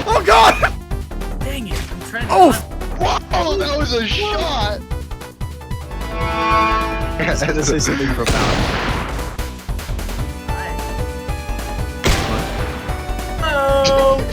Oh god! Dang it, I'm trying to... Oh! Whoa, that was a shot! I had to say something profound. Oh!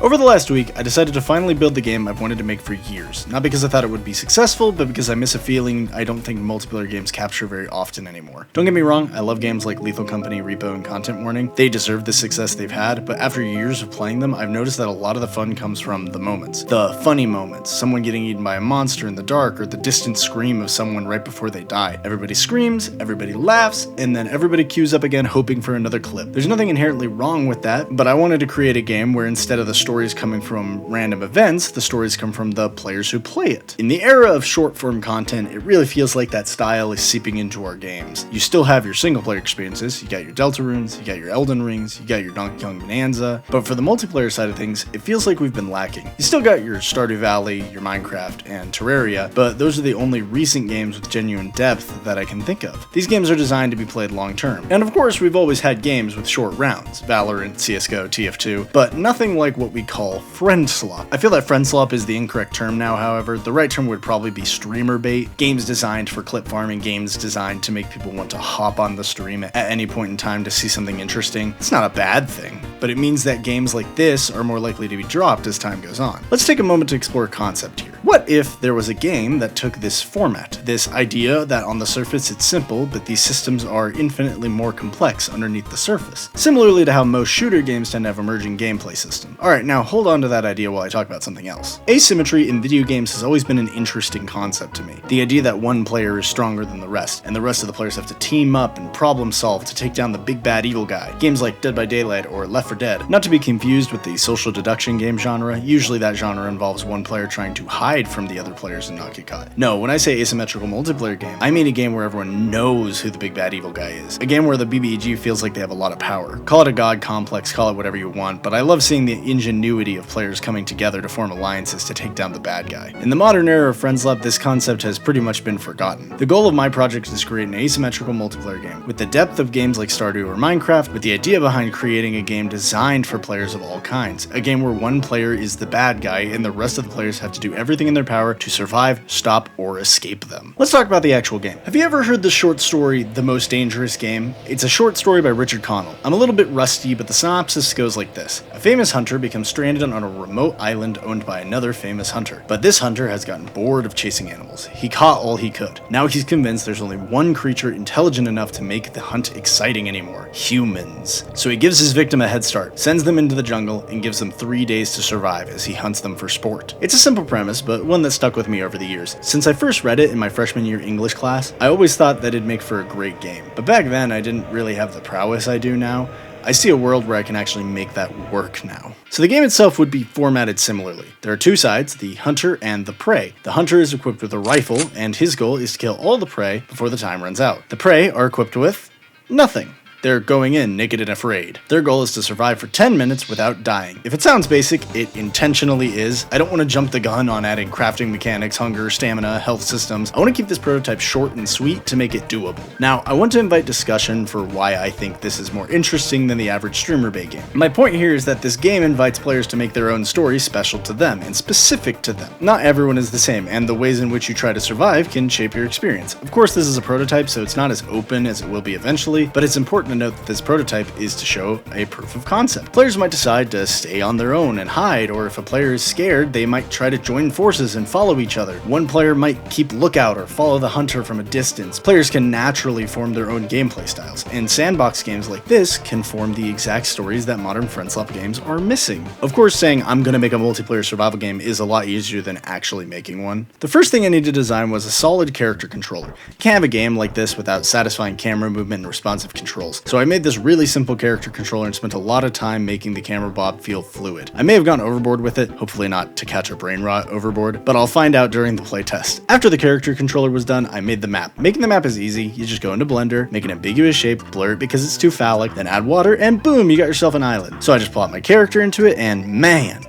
Over the last week, I decided to finally build the game I've wanted to make for years. Not because I thought it would be successful, but because I miss a feeling I don't think multiplayer games capture very often anymore. Don't get me wrong, I love games like Lethal Company, Repo, and Content Warning. They deserve the success they've had, but after years of playing them, I've noticed that a lot of the fun comes from the moments. The funny moments, someone getting eaten by a monster in the dark, or the distant scream of someone right before they die. Everybody screams, everybody laughs, and then everybody queues up again hoping for another clip. There's nothing inherently wrong with that, but I wanted to create a game where instead of the stories coming from random events, the stories come from the players who play it. In the era of short-form content, it really feels like that style is seeping into our games. You still have your single-player experiences, you got your Deltarunes, you got your Elden Rings, you got your Donkey Kong Bonanza, but for the multiplayer side of things, it feels like we've been lacking. You still got your Stardew Valley, your Minecraft, and Terraria, but those are the only recent games with genuine depth that I can think of. These games are designed to be played long-term. And of course, we've always had games with short rounds, Valorant, CSGO, TF2, but nothing like what we call friend slop. I feel that friend slop is the incorrect term now, however. The right term would probably be streamer bait. Games designed for clip farming, games designed to make people want to hop on the stream at any point in time to see something interesting. It's not a bad thing, but it means that games like this are more likely to be dropped as time goes on. Let's take a moment to explore a concept here. What if there was a game that took this format, this idea that on the surface it's simple, but these systems are infinitely more complex underneath the surface? Similarly to how most shooter games tend to have emerging gameplay systems. Alright, now hold on to that idea while I talk about something else. Asymmetry in video games has always been an interesting concept to me. The idea that one player is stronger than the rest, and the rest of the players have to team up and problem solve to take down the big bad evil guy. Games like Dead by Daylight or Left 4 Dead. Not to be confused with the social deduction game genre, usually that genre involves one player trying to hide from the other players and not get caught. No, when I say asymmetrical multiplayer game, I mean a game where everyone knows who the big bad evil guy is. A game where the BBEG feels like they have a lot of power. Call it a god complex, call it whatever you want, but I love seeing the ingenuity of players coming together to form alliances to take down the bad guy. In the modern era of Friends Lab, this concept has pretty much been forgotten. The goal of my project is to create an asymmetrical multiplayer game with the depth of games like Stardew or Minecraft, with the idea behind creating a game designed for players of all kinds. A game where one player is the bad guy and the rest of the players have to do everything in their power to survive, stop, or escape them. Let's talk about the actual game. Have you ever heard the short story, The Most Dangerous Game? It's a short story by Richard Connell. I'm a little bit rusty, but the synopsis goes like this. A famous hunter becomes stranded on a remote island owned by another famous hunter. But this hunter has gotten bored of chasing animals. He caught all he could. Now he's convinced there's only one creature intelligent enough to make the hunt exciting anymore. Humans. So he gives his victim a head start, sends them into the jungle, and gives them 3 days to survive as he hunts them for sport. It's a simple premise, but one that stuck with me over the years. Since I first read it in my freshman year English class, I always thought that it'd make for a great game. But back then, I didn't really have the prowess I do now. I see a world where I can actually make that work now. So the game itself would be formatted similarly. There are two sides, the hunter and the prey. The hunter is equipped with a rifle, and his goal is to kill all the prey before the time runs out. The prey are equipped with nothing. They're going in naked and afraid. Their goal is to survive for 10 minutes without dying. If it sounds basic, it intentionally is. I don't want to jump the gun on adding crafting mechanics, hunger, stamina, health systems. I want to keep this prototype short and sweet to make it doable. Now, I want to invite discussion for why I think this is more interesting than the average streamer bait game. My point here is that this game invites players to make their own story special to them and specific to them. Not everyone is the same, and the ways in which you try to survive can shape your experience. Of course, this is a prototype, so it's not as open as it will be eventually, but it's important to note that this prototype is to show a proof of concept. Players might decide to stay on their own and hide, or if a player is scared, they might try to join forces and follow each other. One player might keep lookout or follow the hunter from a distance. Players can naturally form their own gameplay styles, and sandbox games like this can form the exact stories that modern friendslop games are missing. Of course, saying I'm gonna make a multiplayer survival game is a lot easier than actually making one. The first thing I needed to design was a solid character controller. You can't have a game like this without satisfying camera movement and responsive controls, so I made this really simple character controller and spent a lot of time making the camera bob feel fluid. I may have gone overboard with it, hopefully not to catch a brain rot overboard, but I'll find out during the playtest. After the character controller was done, I made the map. Making the map is easy. You just go into Blender, make an ambiguous shape, blur it because it's too phallic, then add water, and boom, you got yourself an island. So I just plot my character into it, and man,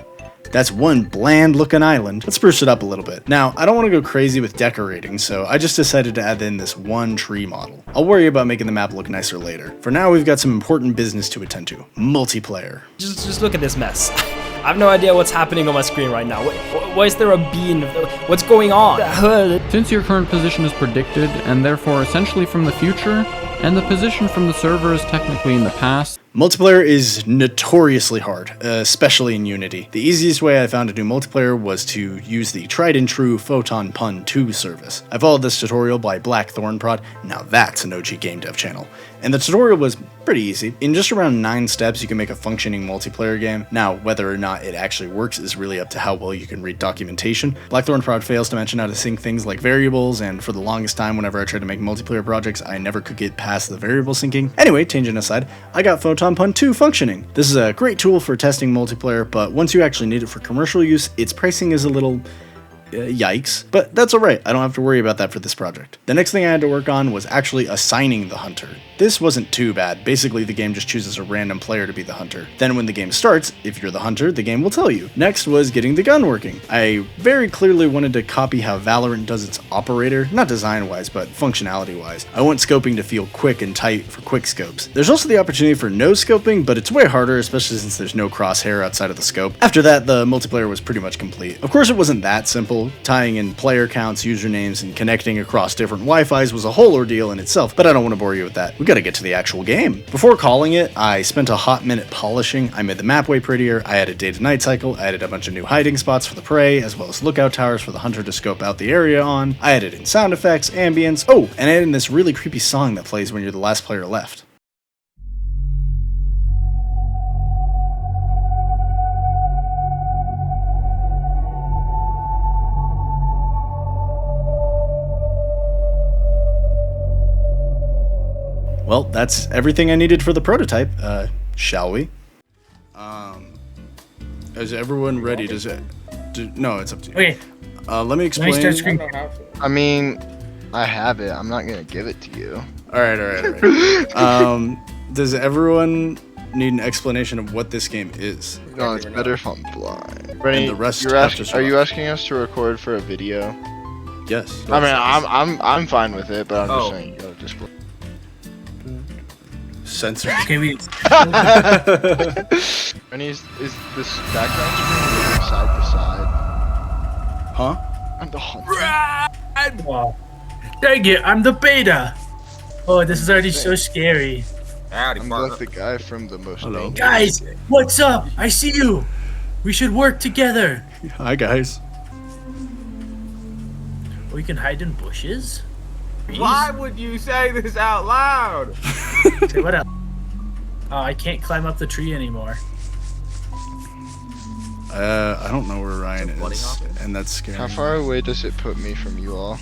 That's one bland looking island. Let's spruce it up a little bit. Now, I don't want to go crazy with decorating, so I just decided to add in this one tree model. I'll worry about making the map look nicer later. For now, we've got some important business to attend to. Multiplayer. Just look at this mess. I have no idea what's happening on my screen right now. Why is there a bean? What's going on? Since your current position is predicted, and therefore essentially from the future, and the position from the server is technically in the past, Multiplayer is notoriously hard, especially in Unity. The easiest way I found to do multiplayer was to use the tried and true Photon Pun 2 service. I followed this tutorial by Black Thornprod, now that's an OG game dev channel. And the tutorial was pretty easy. In just around 9 steps you can make a functioning multiplayer game. Now, whether or not it actually works is really up to how well you can read documentation. Black Thornprod fails to mention how to sync things like variables, and for the longest time whenever I tried to make multiplayer projects I never could get past the variable syncing. Anyway, tangent aside, I got Photon Pun 2 functioning. This is a great tool for testing multiplayer, but once you actually need it for commercial use, its pricing is a little yikes, but that's alright, I don't have to worry about that for this project. The next thing I had to work on was actually assigning the hunter. This wasn't too bad. Basically, the game just chooses a random player to be the hunter. Then when the game starts, if you're the hunter, the game will tell you. Next was getting the gun working. I very clearly wanted to copy how Valorant does its operator, not design-wise, but functionality-wise. I want scoping to feel quick and tight for quick scopes. There's also the opportunity for no scoping, but it's way harder, especially since there's no crosshair outside of the scope. After that, the multiplayer was pretty much complete. Of course, it wasn't that simple. Tying in player counts, usernames, and connecting across different Wi-Fis was a whole ordeal in itself, but I don't want to bore you with that. We gotta get to the actual game. Before calling it, I spent a hot minute polishing. I made the map way prettier, I added day to night cycle, I added a bunch of new hiding spots for the prey, as well as lookout towers for the hunter to scope out the area on. I added in sound effects, ambience, oh, and I added in this really creepy song that plays when you're the last player left. Well, that's everything I needed for the prototype. Shall we? Is everyone ready? No, it's up to you. Okay. Let me explain. Start screen. I mean, I have it. I'm not gonna give it to you. All right. Does everyone need an explanation of what this game is? No, it's better if I'm blind. Rennie, the rest you're have to show are you up. asking us to record for a video? Yes. I mean, I'm fine with it, but I'm just saying you gotta display. Censor. Okay, we. Rennie, is this background screen moving side to side? Huh? I'm the hunter. Wow. Dang it! I'm the beta. Oh, this is already so scary. I'm like the guy from the most. Hello. Guys, what's up? I see you. We should work together. Hi guys. We can hide in bushes. Why would you say this out loud? Say what else? Oh, I can't climb up the tree anymore. I don't know where Ryan is, and that's scary. How far away does it put me from you all?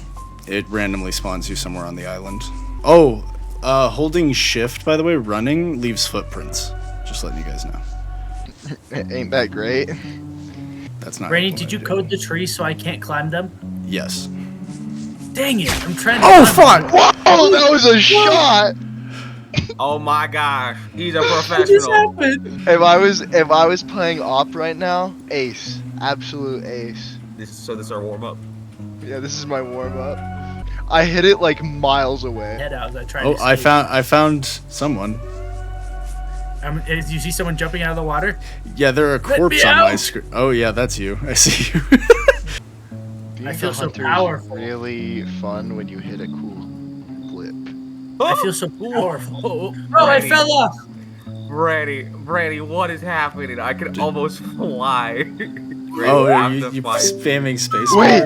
It randomly spawns you somewhere on the island. Oh, holding shift, by the way, running leaves footprints. Just letting you guys know. Ain't that great? That's not. Rainy, what did I you do. code the tree so I can't climb them? Yes. Dang it! I'm trying to. Oh climb fuck! them. Whoa, that was a shot! Oh my gosh, he's a What just professional. happened? If I was playing op right now, ace, absolute ace. This is our warm up. Yeah, this is my warm up. I hit it like miles away. Head out as I tried Oh, to I save. found someone. Did you see someone jumping out of the water? Yeah, there are a Let corpse me on my out! screen. Oh yeah, that's you. I see you. Being feel a so hunter powerful. is really fun when you hit a cool clip. I feel so powerful. Oh, Oh, I fell off. Brady, what is happening? I can almost fly. Brady, Oh, have you to fight. spamming space. Wait!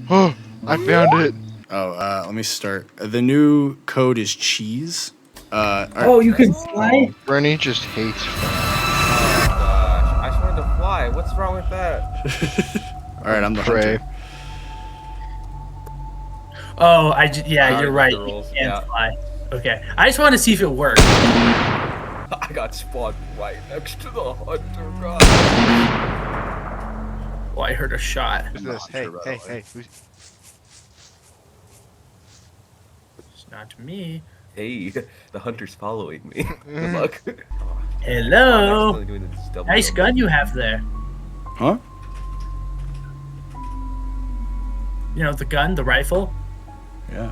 Oh, I found it. Oh, let me start. The new code is cheese. Oh, you can fly? Bernie just hates fun. Oh gosh, I just wanted to fly. What's wrong with that? All right, I'm the Pray. hunter. Oh, yeah, I you're already right. got the You rules, can't yeah. fly. Okay, I just want to see if it works. I got spawned right next to the hunter. God. Oh, I heard a shot. Who's this? Hey, Hunter, by hey, the way. hey. Who's... It's not me. Hey, the hunter's following me. Good luck. Hello. I'm actually doing this double Nice jump. gun you have there. Huh? You know, the gun, the rifle. Yeah.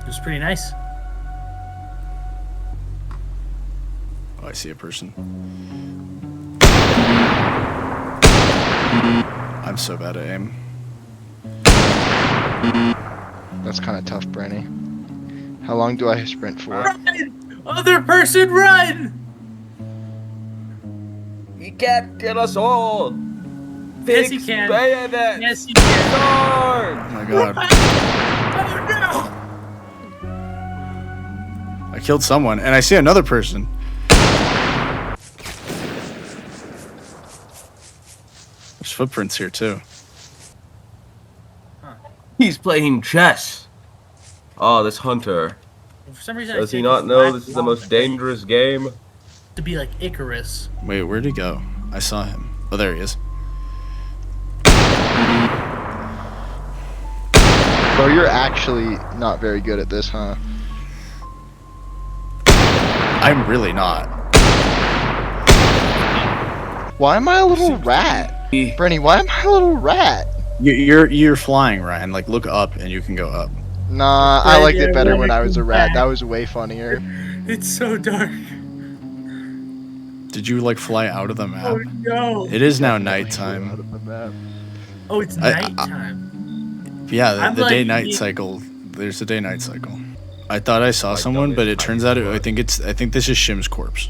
It was pretty nice. Oh, I see a person. I'm so bad at aim. That's kind of tough, Brenny. How long do I sprint for? Run! Other person, run! He can't kill us all. Yes, he Fix can. bayonet. Yes, you can. Sword. Oh my god. Oh I killed someone, and I see another person. There's footprints here, too. He's playing chess. Oh, this hunter. no! For some reason, Does I he think not it's know black this is the wall most dangerous game? to be like Icarus. Wait, where'd he go? I saw him. Oh, there he is. Bro, you're actually not very good at this, huh? I'm really not. Why am I a little rat? Brenny, why am I a little rat? You're flying, Ryan. Like, look up, and you can go up. Nah, I liked it better when I was a rat. back. That was way funnier. It's so dark. Did you, like, fly out of the map? Oh no! It is now Out nighttime. of the map. Oh, it's I- nighttime. Yeah, I'm the like- day-night cycle. There's a day-night cycle. I thought I saw someone, but it turns out I think this is Shim's corpse.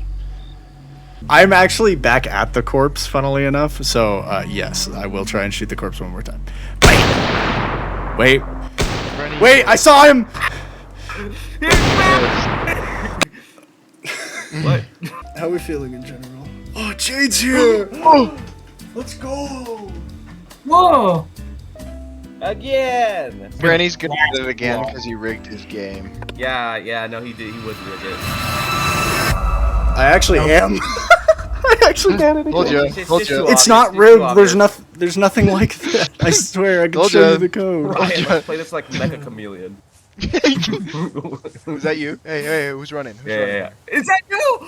I'm actually back at the corpse, funnily enough. So yes, I will try and shoot the corpse one more time. Wait, Brenny, wait! I saw him. What? How are we feeling in general? Oh, Jade's here. Oh, Let's go. Whoa! Again. Brenny's gonna do it again because he rigged his game. Yeah, no, he did. He was really good. I actually am. I actually can it Told again. you, told you. It's not rigged. There's nothing like that. I swear, I can Told show ya. you the code. Ryan, let's play this like Mecha Chameleon. Was that you? Hey, who's running? Who's running? Yeah. Is that you?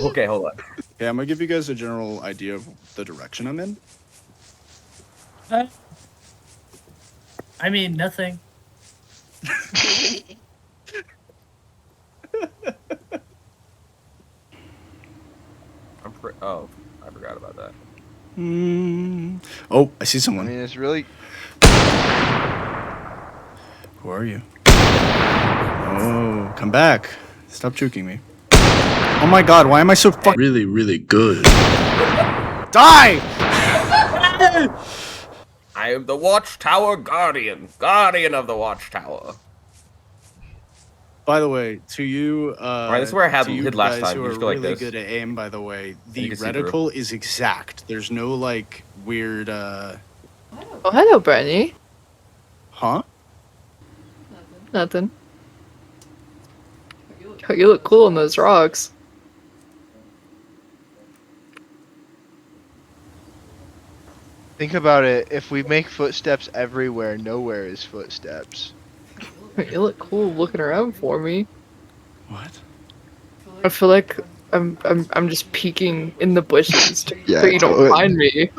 Okay, hold on. Yeah, I'm gonna give you guys a general idea of the direction I'm in. I mean, nothing. Oh, I forgot about that. Oh, I see I someone. mean, it's really. Who are you? Oh, come back. Stop juking me. Oh my god, why am I so really, really good? Die! I am the Watchtower Guardian. Guardian of the Watchtower. By the way, to you, Right, this is where I had to you hid last guys time. who You are just go like really this. good at aim, by the way, the you can see through. reticle is exact. There's no, like, weird, Oh, hello, Brandy. huh? Nothing. Oh, you look cool on those rocks. Think about it. If we make footsteps everywhere, nowhere is footsteps. You look cool looking around for me. What? I feel like I'm just peeking in the bushes to Yeah, so you don't totally. find me.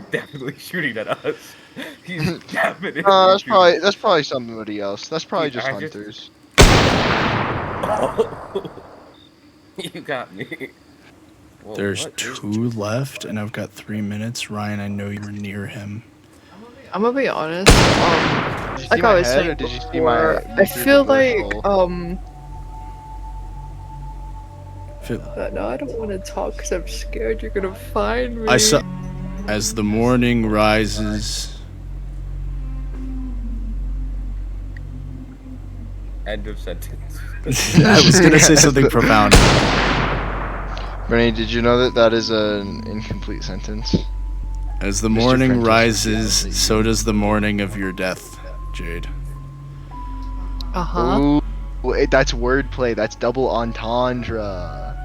Definitely shooting at us. He's definitely. That's shooting. probably somebody else. That's probably just I just- hunters. You got me. Whoa, There's what? 2 left, and I've got 3 minutes. Ryan, I know you were near him. I'm gonna be honest. Did you see Like my I was head, or saying did you see before, my? I feel like hole? no, I don't want to talk because I'm scared you're gonna find me. I saw. As the morning rises. End of sentence. I was gonna say something profound. Bernie, did you know that that is an incomplete sentence? As the Mr. morning Prentice. rises, so does the morning of your death, Jade. Uh huh. Ooh, wait, that's wordplay. That's double entendre.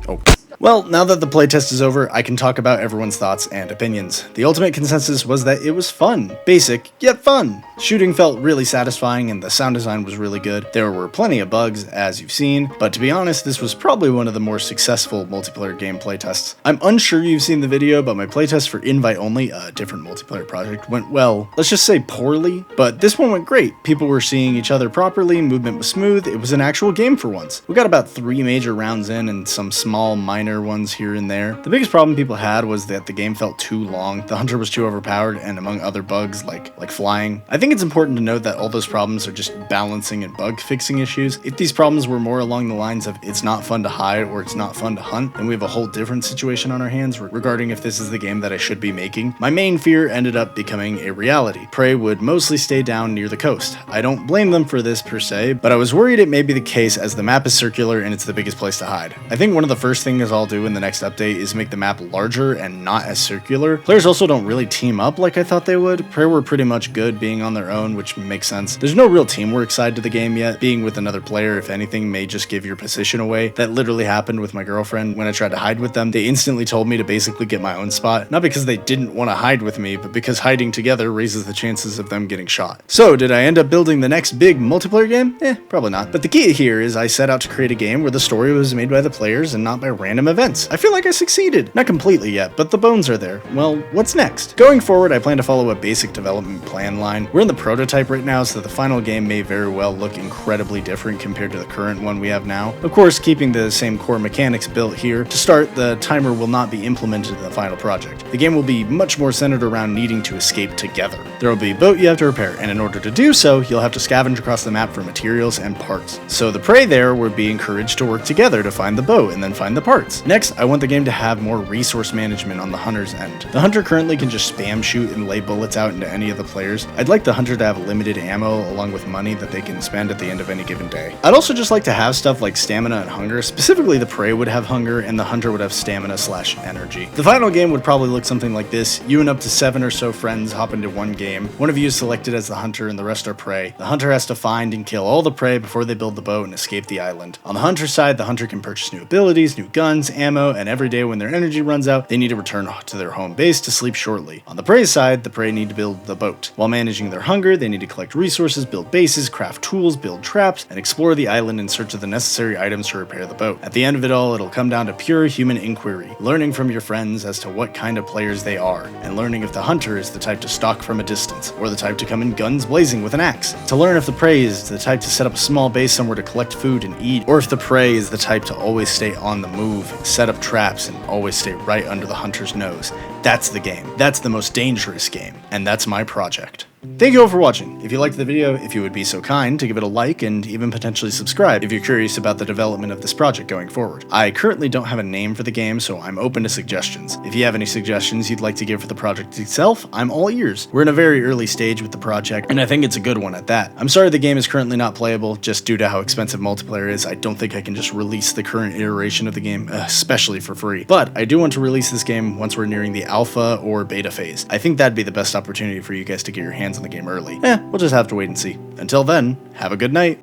Oh. Well, now that the playtest is over, I can talk about everyone's thoughts and opinions. The ultimate consensus was that it was fun. Basic, yet fun. Shooting felt really satisfying and the sound design was really good. There were plenty of bugs, as you've seen, but to be honest, this was probably one of the more successful multiplayer game playtests. I'm unsure you've seen the video, but my playtest for Invite Only, a different multiplayer project, went well, let's just say poorly, but this one went great. People were seeing each other properly, movement was smooth, it was an actual game for once. We got about 3 major rounds in and some small minor ones here and there. The biggest problem people had was that the game felt too long, the hunter was too overpowered, and among other bugs like flying. I think it's important to note that all those problems are just balancing and bug fixing issues. If these problems were more along the lines of it's not fun to hide or it's not fun to hunt, then we have a whole different situation on our hands regarding if this is the game that I should be making. My main fear ended up becoming a reality. Prey would mostly stay down near the coast. I don't blame them for this per se, but I was worried it may be the case as the map is circular and it's the biggest place to hide. I think one of the first things I'll do in the next update is make the map larger and not as circular. Players also don't really team up like I thought they would. Prey were pretty much good being on their own, which makes sense. There's no real teamwork side to the game yet. Being with another player, if anything, may just give your position away. That literally happened with my girlfriend when I tried to hide with them. They instantly told me to basically get my own spot, not because they didn't want to hide with me, but because hiding together raises the chances of them getting shot. So, did I end up building the next big multiplayer game? Probably not. But the key here is I set out to create a game where the story was made by the players and not by random events. I feel like I succeeded. Not completely yet, but the bones are there. Well, what's next? Going forward, I plan to follow a basic development plan line. We're in the prototype right now, so the final game may very well look incredibly different compared to the current one we have now. Of course, keeping the same core mechanics built here. To start, the timer will not be implemented in the final project. The game will be much more centered around needing to escape together. There will be a boat you have to repair, and in order to do so, you'll have to scavenge across the map for materials and parts. So the prey there will be encouraged to work together to find the boat and then find the parts. Next, I want the game to have more resource management on the hunter's end. The hunter currently can just spam shoot and lay bullets out into any of the players. I'd like the hunter to have limited ammo along with money that they can spend at the end of any given day. I'd also just like to have stuff like stamina and hunger. Specifically, the prey would have hunger and the hunter would have stamina/energy. The final game would probably look something like this. You and up to 7 or so friends hop into one game. One of you is selected as the hunter and the rest are prey. The hunter has to find and kill all the prey before they build the boat and escape the island. On the hunter's side, the hunter can purchase new abilities, new guns, ammo, and every day when their energy runs out, they need to return to their home base to sleep shortly. On the prey's side, the prey need to build the boat. While managing their hunger, they need to collect resources, build bases, craft tools, build traps, and explore the island in search of the necessary items to repair the boat. At the end of it all, it'll come down to pure human inquiry, learning from your friends as to what kind of players they are, and learning if the hunter is the type to stalk from a distance, or the type to come in guns blazing with an axe. To learn if the prey is the type to set up a small base somewhere to collect food and eat, or if the prey is the type to always stay on the move, set up traps, and always stay right under the hunter's nose. That's the game. That's the most dangerous game, and that's my project. Thank you all for watching. If you liked the video, if you would be so kind to give it a like and even potentially subscribe if you're curious about the development of this project going forward. I currently don't have a name for the game, so I'm open to suggestions. If you have any suggestions you'd like to give for the project itself, I'm all ears. We're in a very early stage with the project, and I think it's a good one at that. I'm sorry the game is currently not playable, just due to how expensive multiplayer is. I don't think I can just release the current iteration of the game, especially for free. But I do want to release this game once we're nearing the alpha or beta phase. I think that'd be the best opportunity for you guys to get your hands on the game early. We'll just have to wait and see. Until then, have a good night.